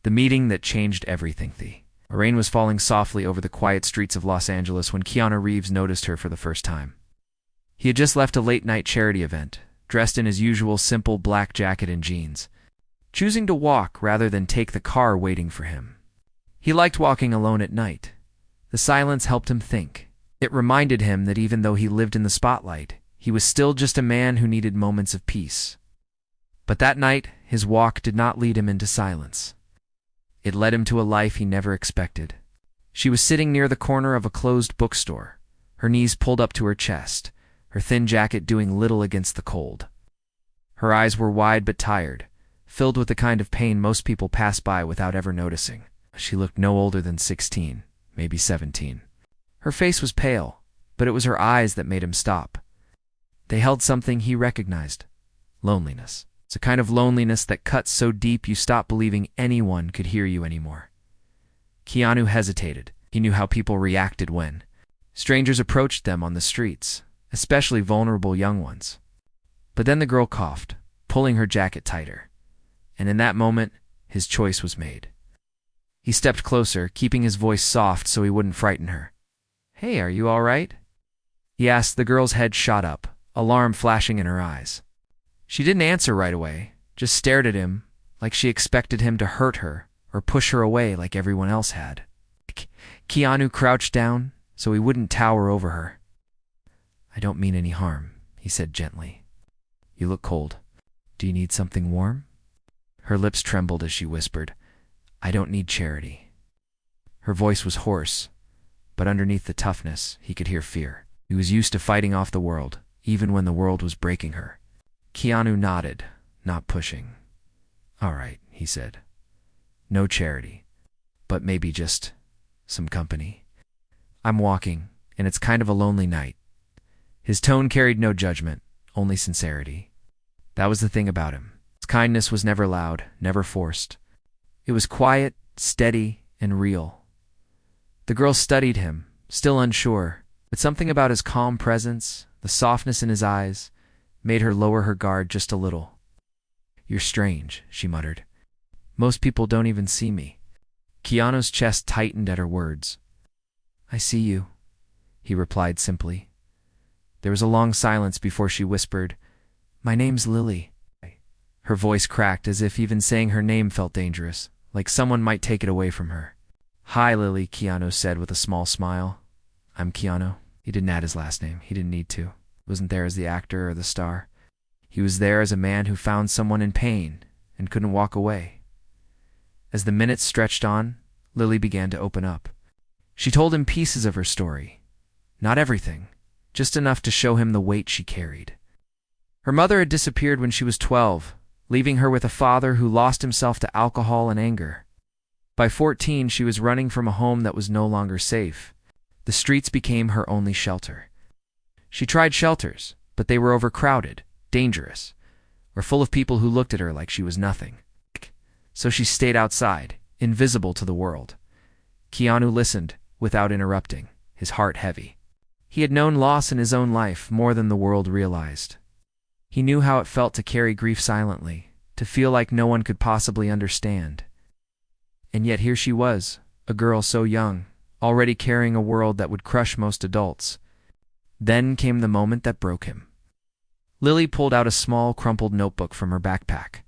The meeting that changed everything. Rain was falling softly over the quiet streets of Los Angeles when Keanu Reeves noticed her for the first time. He had just left a late-night charity event, dressed in his usual simple black jacket and jeans, choosing to walk rather than take the car waiting for him. He liked walking alone at night. The silence helped him think. It reminded him that even though he lived in the spotlight, he was still just a man who needed moments of peace. But that night, his walk did not lead him into silence. It led him to a life he never expected. She was sitting near the corner of a closed bookstore, her knees pulled up to her chest, her thin jacket doing little against the cold. Her eyes were wide but tired, filled with the kind of pain most people pass by without ever noticing. She looked no older than 16, maybe 17. Her face was pale, but it was her eyes that made him stop. They held something he recognized: loneliness. It's a kind of loneliness that cuts so deep you stop believing anyone could hear you anymore. Keanu hesitated. He knew how people reacted when strangers approached them on the streets, especially vulnerable young ones. But then the girl coughed, pulling her jacket tighter, and in that moment, his choice was made. He stepped closer, keeping his voice soft so he wouldn't frighten her. "Hey, are you all right?" he asked. The girl's head shot up, alarm flashing in her eyes. She didn't answer right away, just stared at him like she expected him to hurt her or push her away like everyone else had. Keanu crouched down so he wouldn't tower over her. "I don't mean any harm," he said gently. "You look cold. Do you need something warm?" Her lips trembled as she whispered, "I don't need charity." Her voice was hoarse, but underneath the toughness, he could hear fear. He was used to fighting off the world, even when the world was breaking her. Keanu nodded, not pushing. "All right," he said. "No charity, but maybe just some company. I'm walking, and it's kind of a lonely night." His tone carried no judgment, only sincerity. That was the thing about him. His kindness was never loud, never forced. It was quiet, steady, and real. The girl studied him, still unsure, but something about his calm presence, the softness in his eyes, made her lower her guard just a little. "You're strange," she muttered. "Most people don't even see me." Keanu's chest tightened at her words. "I see you," he replied simply. There was a long silence before she whispered, "My name's Lily." Her voice cracked as if even saying her name felt dangerous, like someone might take it away from her. "Hi, Lily," Keanu said with a small smile. "I'm Keanu." He didn't add his last name. He didn't need to. He wasn't there as the actor or the star. He was there as a man who found someone in pain and couldn't walk away. As the minutes stretched on, Lily began to open up. She told him pieces of her story. Not everything, just enough to show him the weight she carried. Her mother had disappeared when she was 12, leaving her with a father who lost himself to alcohol and anger. By 14, she was running from a home that was no longer safe. The streets became her only shelter. She tried shelters, but they were overcrowded, dangerous, or full of people who looked at her like she was nothing. So she stayed outside, invisible to the world. Keanu listened, without interrupting, his heart heavy. He had known loss in his own life more than the world realized. He knew how it felt to carry grief silently, to feel like no one could possibly understand. And yet here she was, a girl so young, already carrying a world that would crush most adults. Then came the moment that broke him. Lily pulled out a small, crumpled notebook from her backpack.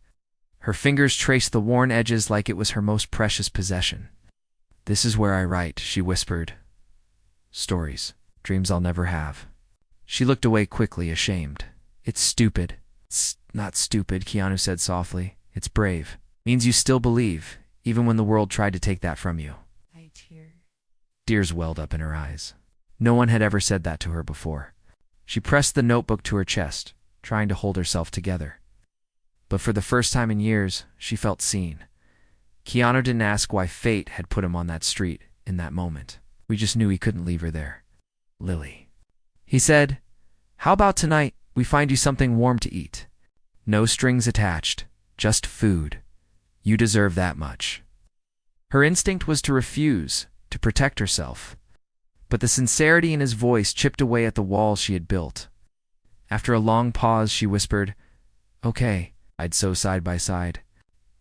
Her fingers traced the worn edges like it was her most precious possession. "This is where I write," she whispered. "Stories, dreams I'll never have." She looked away quickly, ashamed. "It's stupid." "It's not stupid," Keanu said softly. "It's brave. Means you still believe, even when the world tried to take that from you." Tears welled up in her eyes. No one had ever said that to her before. She pressed the notebook to her chest, trying to hold herself together. But for the first time in years, she felt seen. Keanu didn't ask why fate had put him on that street in that moment. We just knew he couldn't leave her there. "Lily," he said, "how about tonight we find you something warm to eat? No strings attached, just food. You deserve that much." Her instinct was to refuse, to protect herself. But the sincerity in his voice chipped away at the walls she had built. After a long pause, she whispered, "Okay." I'd sew side by side.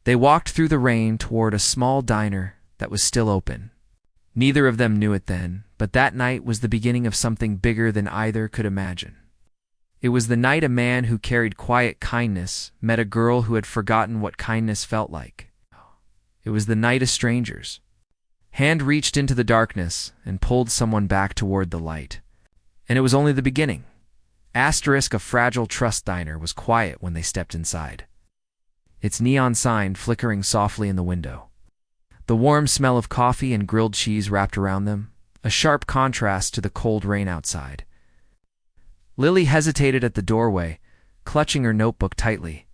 They walked through the rain toward a small diner that was still open. Neither of them knew it then, but that night was the beginning of something bigger than either could imagine. It was the night a man who carried quiet kindness met a girl who had forgotten what kindness felt like. It was the night of strangers. Hand reached into the darkness and pulled someone back toward the light. And it was only the beginning. Asterisk, a fragile trust diner was quiet when they stepped inside. Its neon sign flickering softly in the window. The warm smell of coffee and grilled cheese wrapped around them, a sharp contrast to the cold rain outside. Lily hesitated at the doorway, clutching her notebook tightly,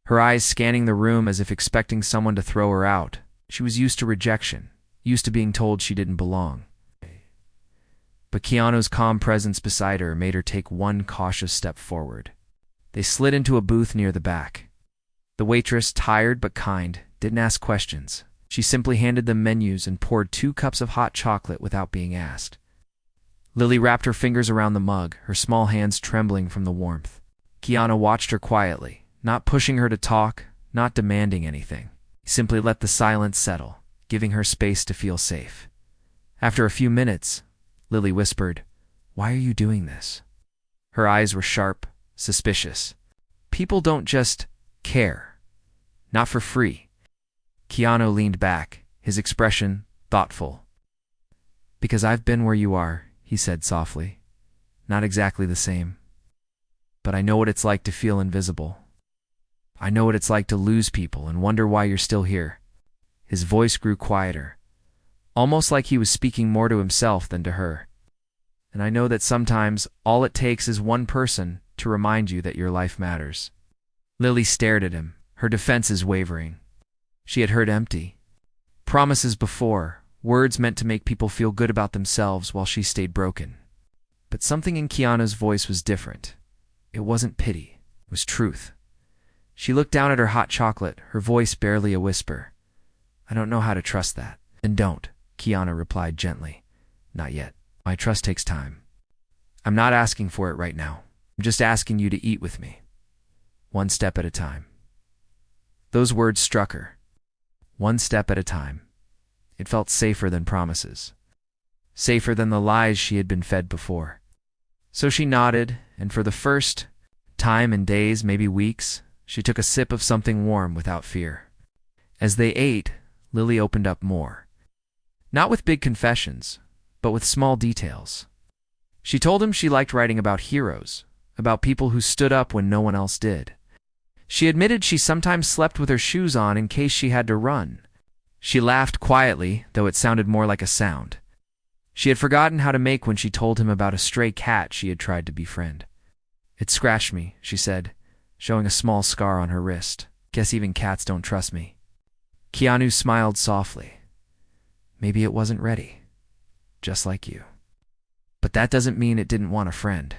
her eyes scanning the room as if expecting someone to throw her out. She was used to rejection, used to being told she didn't belong. But Keanu's calm presence beside her made her take one cautious step forward. They slid into a booth near the back. The waitress, tired but kind, didn't ask questions. She simply handed them menus and poured 2 cups of hot chocolate without being asked. Lily wrapped her fingers around the mug, her small hands trembling from the warmth. Keanu watched her quietly, not pushing her to talk, not demanding anything. He simply let the silence settle, giving her space to feel safe. After a few minutes, Lily whispered, "Why are you doing this?" Her eyes were sharp, suspicious. People don't just care. Not for free. Keanu leaned back, his expression thoughtful. "Because I've been where you are," he said softly. "Not exactly the same. But I know what it's like to feel invisible. I know what it's like to lose people and wonder why you're still here." His voice grew quieter, almost like he was speaking more to himself than to her. "And I know that sometimes all it takes is one person to remind you that your life matters." Lily stared at him, her defenses wavering. She had heard empty promises before, words meant to make people feel good about themselves while she stayed broken. But something in Keanu's voice was different. It wasn't pity, it was truth. She looked down at her hot chocolate, her voice barely a whisper. "I don't know how to trust that." "Then don't," Keanu replied gently. "Not yet. My trust takes time. I'm not asking for it right now. I'm just asking you to eat with me. One step at a time." Those words struck her. One step at a time. It felt safer than promises. Safer than the lies she had been fed before. So she nodded, and for the first time in days, maybe weeks, she took a sip of something warm without fear. As they ate, Lily opened up more. Not with big confessions, but with small details. She told him she liked writing about heroes, about people who stood up when no one else did. She admitted she sometimes slept with her shoes on in case she had to run. She laughed quietly, though it sounded more like a sound. She had forgotten how to make when she told him about a stray cat she had tried to befriend. "It scratched me," she said, showing a small scar on her wrist. "Guess even cats don't trust me." Keanu smiled softly. "Maybe it wasn't ready. Just like you. But that doesn't mean it didn't want a friend."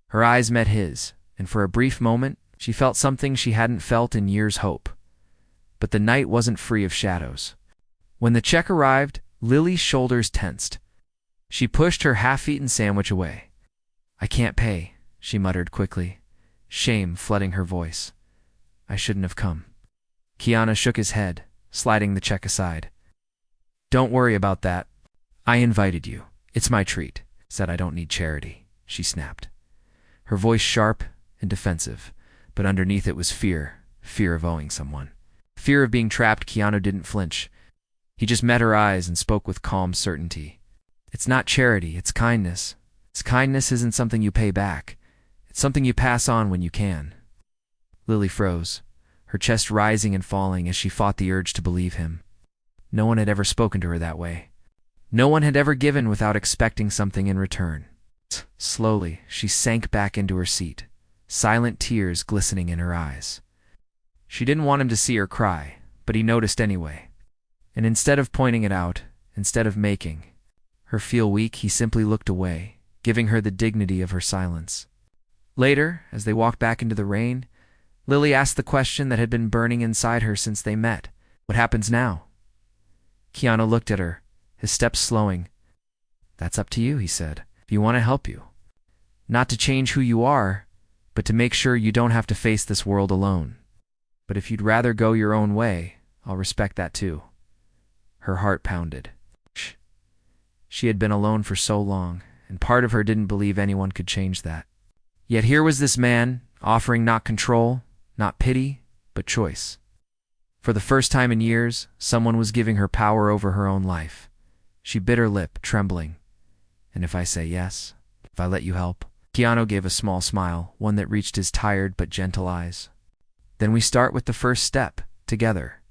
Her eyes met his, and for a brief moment, she felt something she hadn't felt in years' hope. But the night wasn't free of shadows. When the check arrived, Lily's shoulders tensed. She pushed her half-eaten sandwich away. "I can't pay," she muttered quickly, shame flooding her voice. "I shouldn't have come." Keanu shook his head, sliding the check aside. "Don't worry about that. I invited you. It's my treat." "Said I don't need charity," she snapped. Her voice sharp and defensive, but underneath it was fear of owing someone. Fear of being trapped. Keanu didn't flinch. He just met her eyes and spoke with calm certainty. "It's not charity, it's kindness. Kindness isn't something you pay back. It's something you pass on when you can." Lily froze, her chest rising and falling as she fought the urge to believe him. No one had ever spoken to her that way. No one had ever given without expecting something in return. Slowly, she sank back into her seat, silent tears glistening in her eyes. She didn't want him to see her cry, but he noticed anyway. And instead of pointing it out, instead of making her feel weak, he simply looked away, giving her the dignity of her silence. Later, as they walked back into the rain, Lily asked the question that had been burning inside her since they met. "What happens now?" Keanu looked at her, his steps slowing. "That's up to you," he said. "If you want to help you. Not to change who you are, but to make sure you don't have to face this world alone." But if you'd rather go your own way, I'll respect that too. Her heart pounded. She had been alone for so long, and part of her didn't believe anyone could change that. Yet here was this man, offering not control, not pity, but choice. For the first time in years, someone was giving her power over her own life. She bit her lip, trembling. And if I say yes? If I let you help? Keanu gave a small smile, one that reached his tired but gentle eyes. Then we start with the first step, together.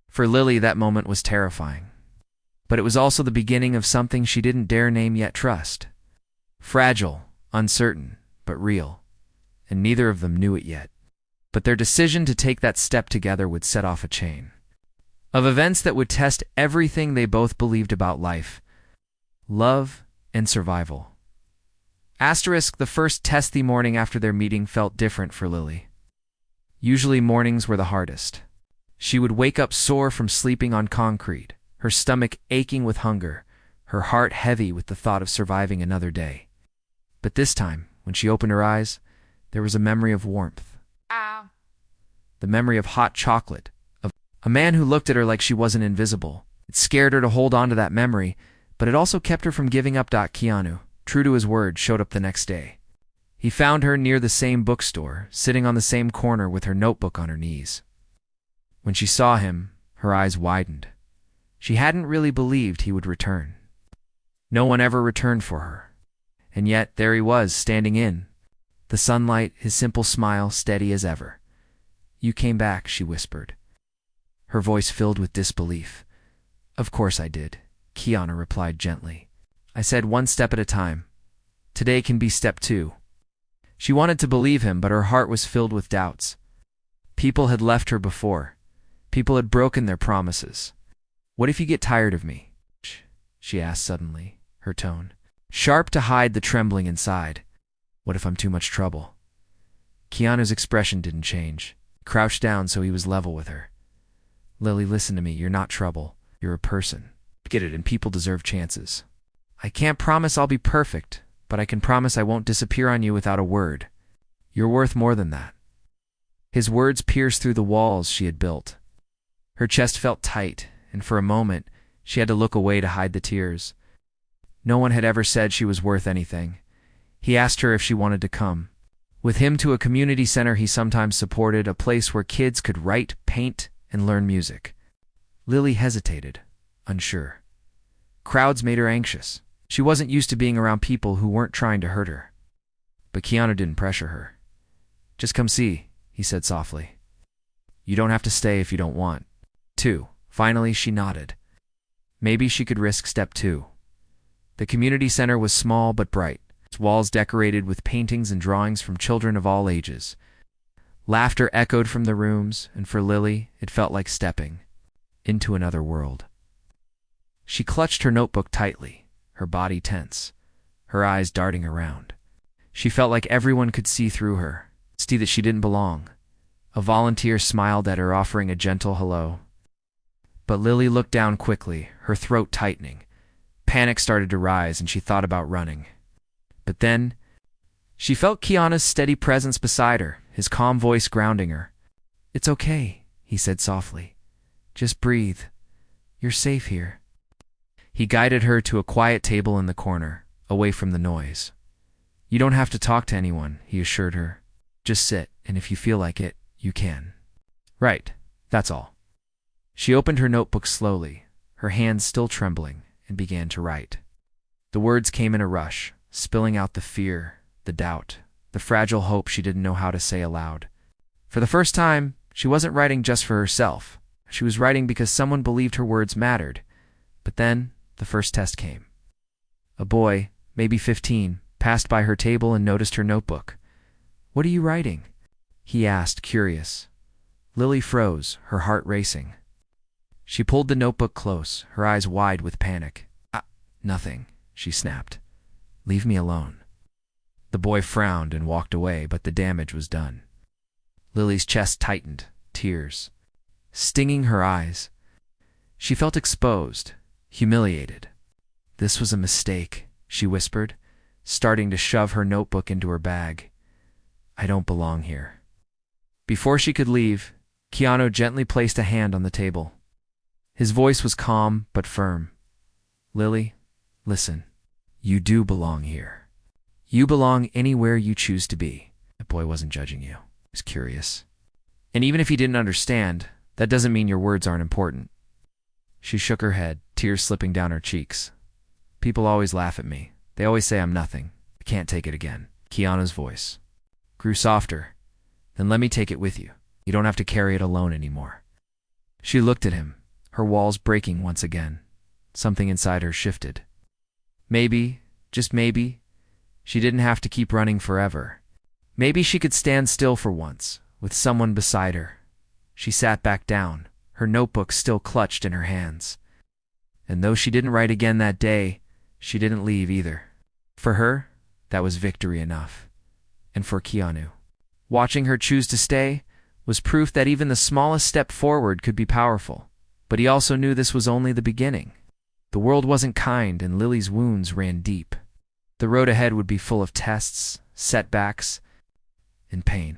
For Lily, that moment was terrifying. But it was also the beginning of something she didn't dare name yet trust. Fragile, uncertain, but real. And neither of them knew it yet. But their decision to take that step together would set off a chain of events that would test everything they both believed about life, love, and survival. Asterisk, the first testy morning after their meeting felt different for Lily. Usually mornings were the hardest. She would wake up sore from sleeping on concrete, her stomach aching with hunger, her heart heavy with the thought of surviving another day. But this time, when she opened her eyes, there was a memory of warmth. The memory of hot chocolate, of a man who looked at her like she wasn't invisible. It scared her to hold on to that memory, but it also kept her from giving up. Keanu, true to his word, showed up the next day. He found her near the same bookstore, sitting on the same corner with her notebook on her knees. When she saw him, her eyes widened. She hadn't really believed he would return. No one ever returned for her. And yet, there he was, standing in the sunlight, his simple smile steady as ever. "You came back," she whispered, her voice filled with disbelief. "Of course I did," Keanu replied gently. "I said one step at a time. Today can be step 2. She wanted to believe him, but her heart was filled with doubts. People had left her before. People had broken their promises. "What if you get tired of me?" she asked suddenly, her tone sharp to hide the trembling inside. "What if I'm too much trouble?" Keanu's expression didn't change. He crouched down so he was level with her. "Lily, listen to me. You're not trouble. You're a person. Get it, and people deserve chances. I can't promise I'll be perfect, but I can promise I won't disappear on you without a word. You're worth more than that." His words pierced through the walls she had built. Her chest felt tight, and for a moment, she had to look away to hide the tears. No one had ever said she was worth anything. He asked her if she wanted to come with him to a community center he sometimes supported, a place where kids could write, paint, and learn music. Lily hesitated, unsure. Crowds made her anxious. She wasn't used to being around people who weren't trying to hurt her. But Keanu didn't pressure her. "Just come see," he said softly. "You don't have to stay if you don't want to." Finally, she nodded. Maybe she could risk step 2. The community center was small but bright, its walls decorated with paintings and drawings from children of all ages. Laughter echoed from the rooms, and for Lily, it felt like stepping into another world. She clutched her notebook tightly, her body tense, her eyes darting around. She felt like everyone could see through her, see that she didn't belong. A volunteer smiled at her, offering a gentle hello. But Lily looked down quickly, her throat tightening. Panic started to rise, and she thought about running. But then, she felt Keanu's steady presence beside her, his calm voice grounding her. "It's okay," he said softly. "Just breathe. You're safe here." He guided her to a quiet table in the corner, away from the noise. "You don't have to talk to anyone," he assured her. "Just sit, and if you feel like it, you can. Right, that's all." She opened her notebook slowly, her hands still trembling, and began to write. The words came in a rush, spilling out the fear, the doubt, the fragile hope she didn't know how to say aloud. For the first time, she wasn't writing just for herself. She was writing because someone believed her words mattered. But then, the first test came. A boy, maybe 15, passed by her table and noticed her notebook. "What are you writing?" he asked, curious. Lily froze, her heart racing. She pulled the notebook close, her eyes wide with panic. Nothing," she snapped. "Leave me alone." The boy frowned and walked away, but the damage was done. Lily's chest tightened, tears stinging her eyes. She felt exposed, humiliated. "This was a mistake," she whispered, starting to shove her notebook into her bag. "I don't belong here." Before she could leave, Keanu gently placed a hand on the table. His voice was calm but firm. Lily, listen. You do belong here. You belong anywhere you choose to be. The boy wasn't judging you. He was curious. And even if he didn't understand, that doesn't mean your words aren't important. She shook her head, tears slipping down her cheeks. People always laugh at me. They always say I'm nothing. I can't take it again. Keanu's voice grew softer. Then let me take it with you. You don't have to carry it alone anymore. She looked at him, her walls breaking once again. Something inside her shifted. Maybe, just maybe, she didn't have to keep running forever. Maybe she could stand still for once, with someone beside her. She sat back down, her notebook still clutched in her hands. And though she didn't write again that day, she didn't leave either. For her, that was victory enough. And for Keanu, watching her choose to stay was proof that even the smallest step forward could be powerful. But he also knew this was only the beginning. The world wasn't kind and Lily's wounds ran deep. The road ahead would be full of tests, setbacks, and pain.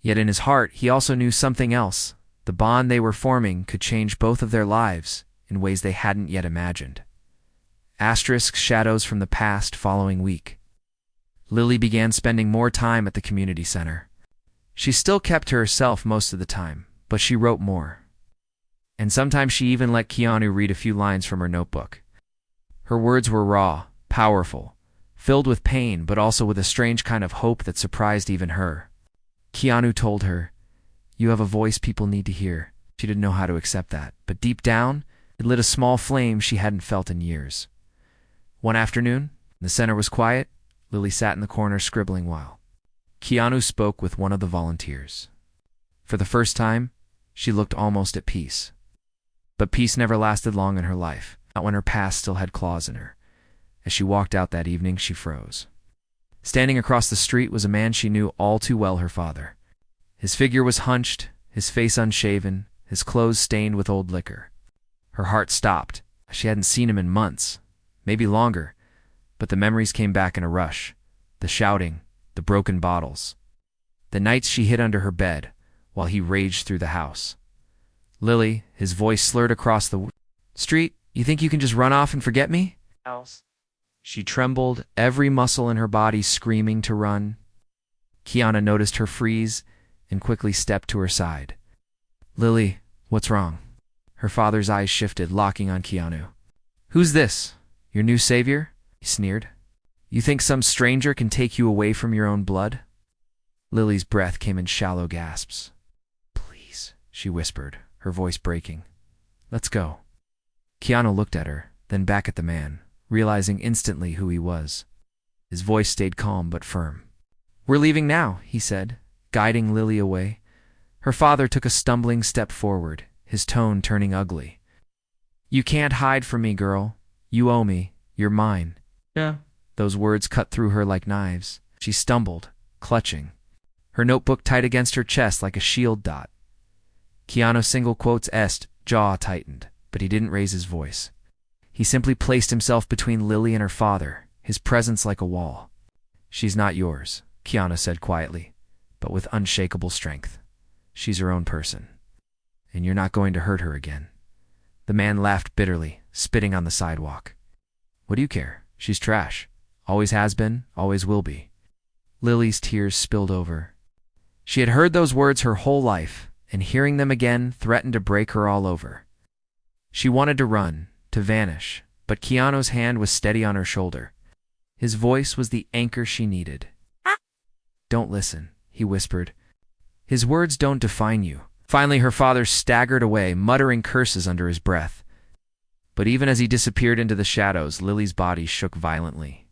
Yet in his heart, he also knew something else. The bond they were forming could change both of their lives in ways they hadn't yet imagined. Asterisk shadows from the past following week. Lily began spending more time at the community center. She still kept to herself most of the time, but she wrote more. And sometimes she even let Keanu read a few lines from her notebook. Her words were raw, powerful, filled with pain but also with a strange kind of hope that surprised even her. Keanu told her, "You have a voice people need to hear." She didn't know how to accept that, but deep down, it lit a small flame she hadn't felt in years. One afternoon, the center was quiet. Lily sat in the corner scribbling while Keanu spoke with one of the volunteers. For the first time, she looked almost at peace. But peace never lasted long in her life, not when her past still had claws in her. As she walked out that evening, she froze. Standing across the street was a man she knew all too well, her father. His figure was hunched, his face unshaven, his clothes stained with old liquor. Her heart stopped. She hadn't seen him in months, maybe longer, but the memories came back in a rush. The shouting, the broken bottles. The nights she hid under her bed while he raged through the house. "Lily," his voice slurred across the street, "you think you can just run off and forget me?" She trembled, every muscle in her body screaming to run. Keanu noticed her freeze and quickly stepped to her side. "Lily, what's wrong?" Her father's eyes shifted, locking on Keanu. "Who's this? Your new savior?" he sneered. "You think some stranger can take you away from your own blood?" Lily's breath came in shallow gasps. "Please," she whispered, her voice breaking. "Let's go." Keanu looked at her, then back at the man, realizing instantly who he was. His voice stayed calm but firm. "We're leaving now," he said, guiding Lily away. Her father took a stumbling step forward, his tone turning ugly. "You can't hide from me, girl. You owe me. You're mine." Yeah. Those words cut through her like knives. She stumbled, clutching, her notebook tight against her chest like a shield dot. Keanu single quotes est, jaw tightened, but he didn't raise his voice. He simply placed himself between Lily and her father, his presence like a wall. "She's not yours," Keanu said quietly, but with unshakable strength. "She's her own person. And you're not going to hurt her again." The man laughed bitterly, spitting on the sidewalk. "What do you care? She's trash. Always has been, always will be." Lily's tears spilled over. She had heard those words her whole life, and hearing them again threatened to break her all over. She wanted to run, to vanish, but Keanu's hand was steady on her shoulder. His voice was the anchor she needed. "Don't listen," he whispered. "His words don't define you." Finally, her father staggered away, muttering curses under his breath. But even as he disappeared into the shadows, Lily's body shook violently.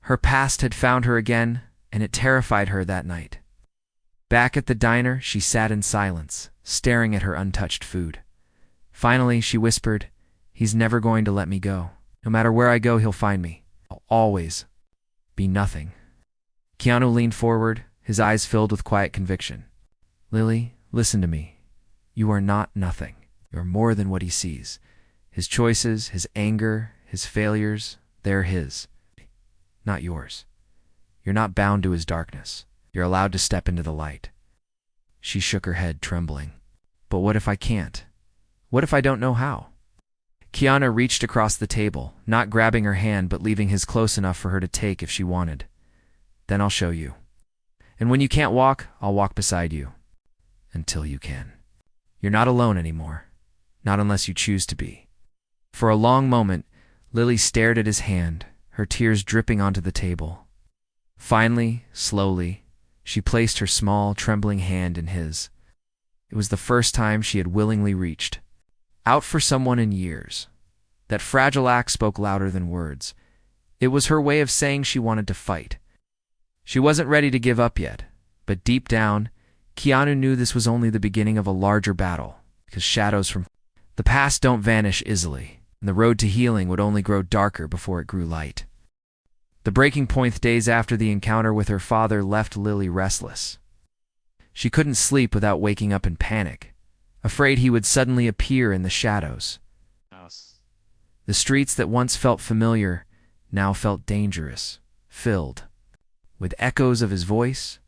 Her past had found her again, and it terrified her that night. Back at the diner, she sat in silence, staring at her untouched food. Finally, she whispered, "He's never going to let me go. No matter where I go, he'll find me. I'll always be nothing." Keanu leaned forward, his eyes filled with quiet conviction. "Lily, listen to me. You are not nothing. You're more than what he sees. His choices, his anger, his failures, they're his, not yours. You're not bound to his darkness. You're allowed to step into the light." She shook her head, trembling. But what if I can't? What if I don't know how? Keanu reached across the table, not grabbing her hand but leaving his close enough for her to take if she wanted. Then I'll show you. And when you can't walk, I'll walk beside you. Until you can. You're not alone anymore. Not unless you choose to be. For a long moment, Lily stared at his hand, her tears dripping onto the table. Finally, slowly, she placed her small, trembling hand in his. It was the first time she had willingly reached out for someone in years. That fragile act spoke louder than words. It was her way of saying she wanted to fight. She wasn't ready to give up yet, but deep down, Keanu knew this was only the beginning of a larger battle, because shadows from the past don't vanish easily, and the road to healing would only grow darker before it grew light. The breaking point days after the encounter with her father left Lily restless. She couldn't sleep without waking up in panic, afraid he would suddenly appear in the shadows. The streets that once felt familiar now felt dangerous, filled with echoes of his voice.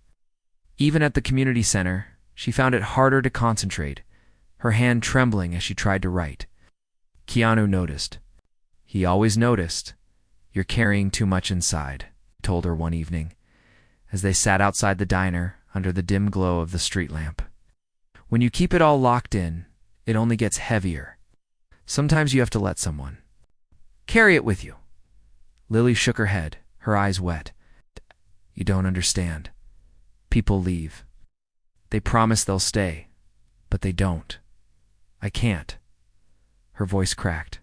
Even at the community center, she found it harder to concentrate, her hand trembling as she tried to write. Keanu noticed. He always noticed. You're carrying too much inside, he told her one evening, as they sat outside the diner under the dim glow of the street lamp. When you keep it all locked in, it only gets heavier. Sometimes you have to let someone carry it with you. Lily shook her head, her eyes wet. You don't understand. People leave. They promise they'll stay, but they don't. I can't. Her voice cracked.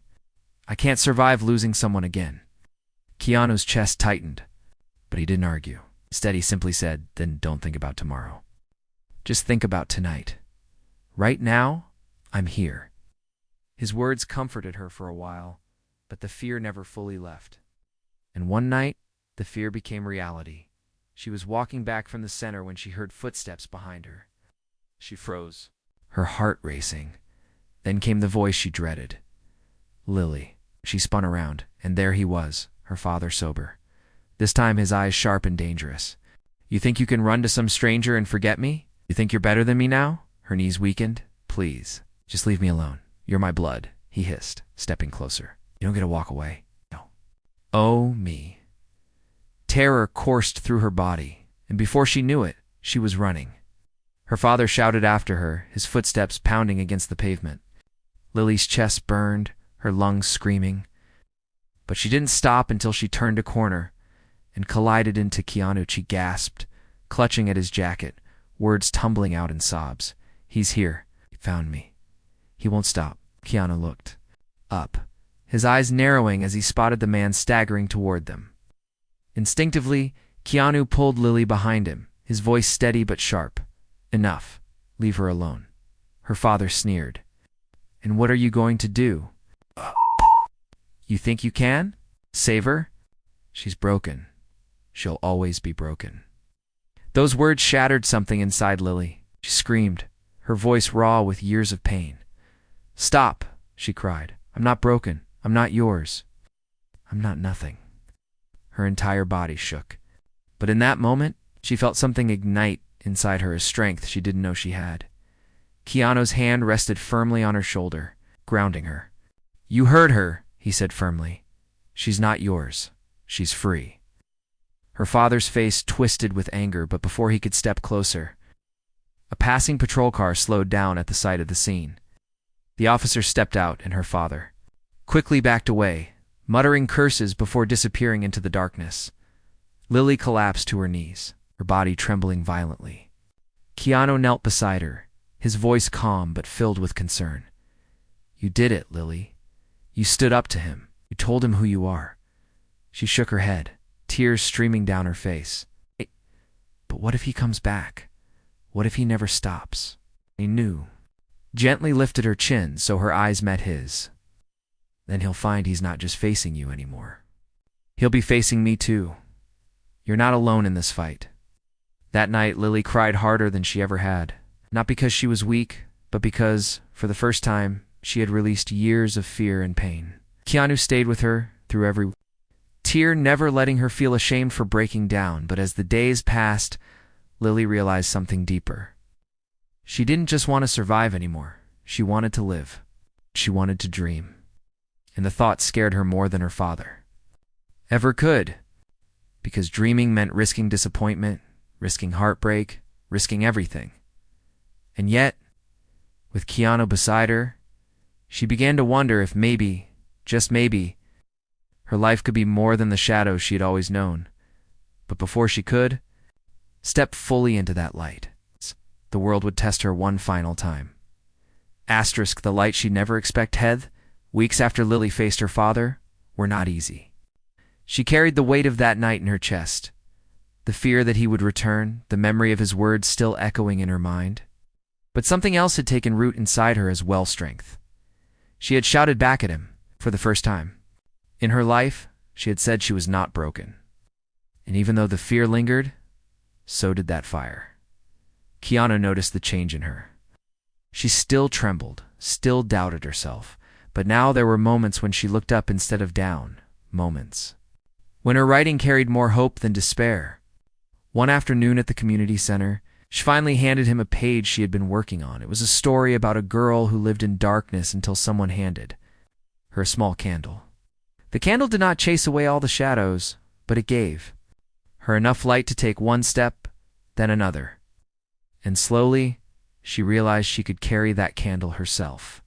I can't survive losing someone again. Keanu's chest tightened, but he didn't argue. Instead, he simply said, then don't think about tomorrow. Just think about tonight. Right now, I'm here. His words comforted her for a while, but the fear never fully left. And one night, the fear became reality. She was walking back from the center when she heard footsteps behind her. She froze, her heart racing. Then came the voice she dreaded. Lily. She spun around, and there he was, her father sober. This time his eyes sharp and dangerous. You think you can run to some stranger and forget me? You think you're better than me now? Her knees weakened. Please, just leave me alone. You're my blood, he hissed, stepping closer. You don't get to walk away. No. Oh, me. Terror coursed through her body, and before she knew it, she was running. Her father shouted after her, his footsteps pounding against the pavement. Lily's chest burned, her lungs screaming. But she didn't stop until she turned a corner and collided into Keanu. She gasped, clutching at his jacket, words tumbling out in sobs. He's here. He found me. He won't stop. Keanu looked up, his eyes narrowing as he spotted the man staggering toward them. Instinctively, Keanu pulled Lily behind him, his voice steady but sharp. Enough. Leave her alone. Her father sneered. And what are you going to do? You think you can? Save her? She's broken. She'll always be broken. Those words shattered something inside Lily. She screamed, her voice raw with years of pain. Stop, she cried. I'm not broken. I'm not yours. I'm not nothing. Her entire body shook. But in that moment, she felt something ignite inside her, a strength she didn't know she had. Keanu's hand rested firmly on her shoulder, grounding her. You heard her, he said firmly. She's not yours. She's free. Her father's face twisted with anger, but before he could step closer, a passing patrol car slowed down at the sight of the scene. The officer stepped out, and her father quickly backed away, muttering curses before disappearing into the darkness. Lily collapsed to her knees, her body trembling violently. Keanu knelt beside her, his voice calm but filled with concern. You did it, Lily. You stood up to him. You told him who you are. She shook her head, tears streaming down her face. But what if he comes back? What if he never stops? He knew. Gently lifted her chin so her eyes met his. Then he'll find he's not just facing you anymore. He'll be facing me too. You're not alone in this fight. That night, Lily cried harder than she ever had. Not because she was weak, but because, for the first time, she had released years of fear and pain. Keanu stayed with her through every tear, never letting her feel ashamed for breaking down. But as the days passed, Lily realized something deeper. She didn't just want to survive anymore. She wanted to live. She wanted to dream. And the thought scared her more than her father ever could, because dreaming meant risking disappointment, risking heartbreak, risking everything. And yet, with Keanu beside her, she began to wonder if maybe, just maybe, her life could be more than the shadows she had always known. But before she could step fully into that light, the world would test her one final time. Asterisk, the light she'd never expected, weeks after Lily faced her father, were not easy. She carried the weight of that night in her chest, the fear that he would return, the memory of his words still echoing in her mind. But something else had taken root inside her as well, strength. She had shouted back at him, for the first time. In her life, she had said she was not broken. And even though the fear lingered, so did that fire. Keanu noticed the change in her. She still trembled, still doubted herself, but now there were moments when she looked up instead of down, moments when her writing carried more hope than despair. One afternoon at the community center, she finally handed him a page she had been working on. It was a story about a girl who lived in darkness until someone handed her a small candle. The candle did not chase away all the shadows, but it gave her enough light to take one step, then another. And slowly, she realized she could carry that candle herself.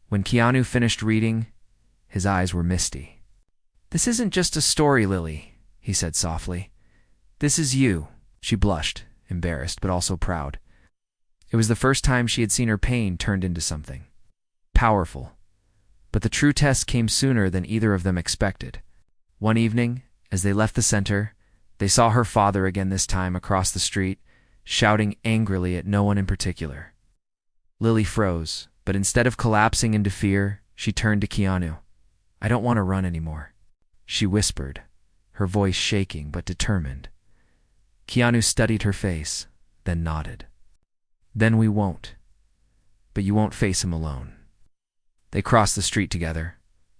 When Keanu finished reading, his eyes were misty. "This isn't just a story, Lily," he said softly. "This is you." She blushed, embarrassed but also proud. It was the first time she had seen her pain turned into something powerful. But the true test came sooner than either of them expected. One evening, as they left the center, they saw her father again, this time across the street, shouting angrily at no one in particular. Lily froze, but instead of collapsing into fear, she turned to Keanu. "I don't want to run anymore," she whispered, her voice shaking but determined. Keanu studied her face, then nodded. "Then we won't. But you won't face him alone." They crossed the street together.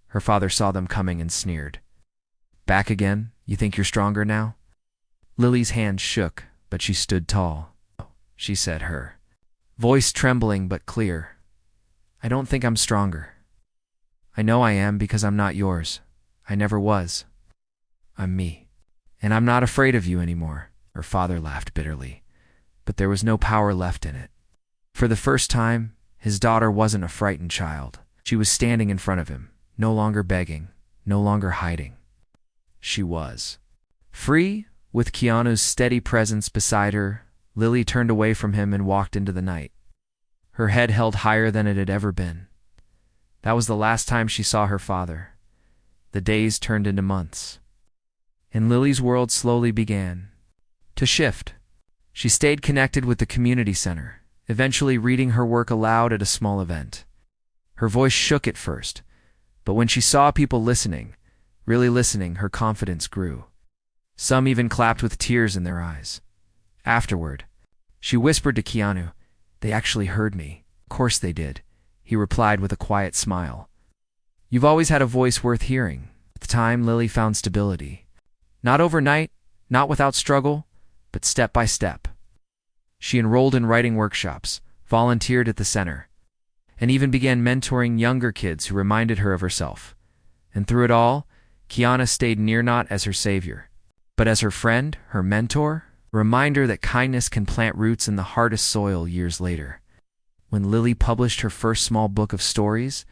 Her father saw them coming and sneered. "Back again? You think you're stronger now?" Lily's hand shook, but she stood tall. She said, her voice trembling but clear. "I don't think I'm stronger. I know I am because I'm not yours. I never was. I'm me. And I'm not afraid of you anymore." Her father laughed bitterly, but there was no power left in it. For the first time, his daughter wasn't a frightened child. She was standing in front of him, no longer begging, no longer hiding. She was free. With Keanu's steady presence beside her, Lily turned away from him and walked into the night, her head held higher than it had ever been. That was the last time she saw her father. The days turned into months, and Lily's world slowly began to shift. She stayed connected with the community center, eventually reading her work aloud at a small event. Her voice shook at first, but when she saw people listening, really listening, her confidence grew. Some even clapped with tears in their eyes. Afterward, she whispered to Keanu, "They actually heard me." "Of course they did," he replied with a quiet smile. "You've always had a voice worth hearing." With time, Lily found stability. Not overnight, not without struggle, but step by step. She enrolled in writing workshops, volunteered at the center, and even began mentoring younger kids who reminded her of herself. And through it all, Keanu stayed near, not as her savior, but as her friend, her mentor, a reminder that kindness can plant roots in the hardest soil years later. When Lily published her first small book of stories,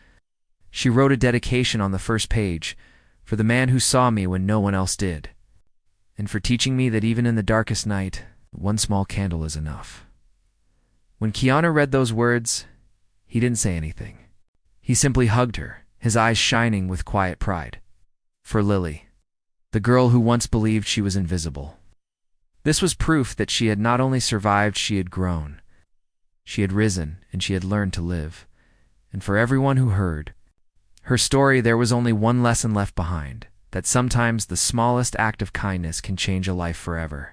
she wrote a dedication on the first page, "For the man who saw me when no one else did, and for teaching me that even in the darkest night, one small candle is enough." When Keanu read those words, he didn't say anything. He simply hugged her, his eyes shining with quiet pride. For Lily, the girl who once believed she was invisible, this was proof that she had not only survived, she had grown. She had risen, and she had learned to live. And for everyone who heard her story, there was only one lesson left behind, that sometimes the smallest act of kindness can change a life forever.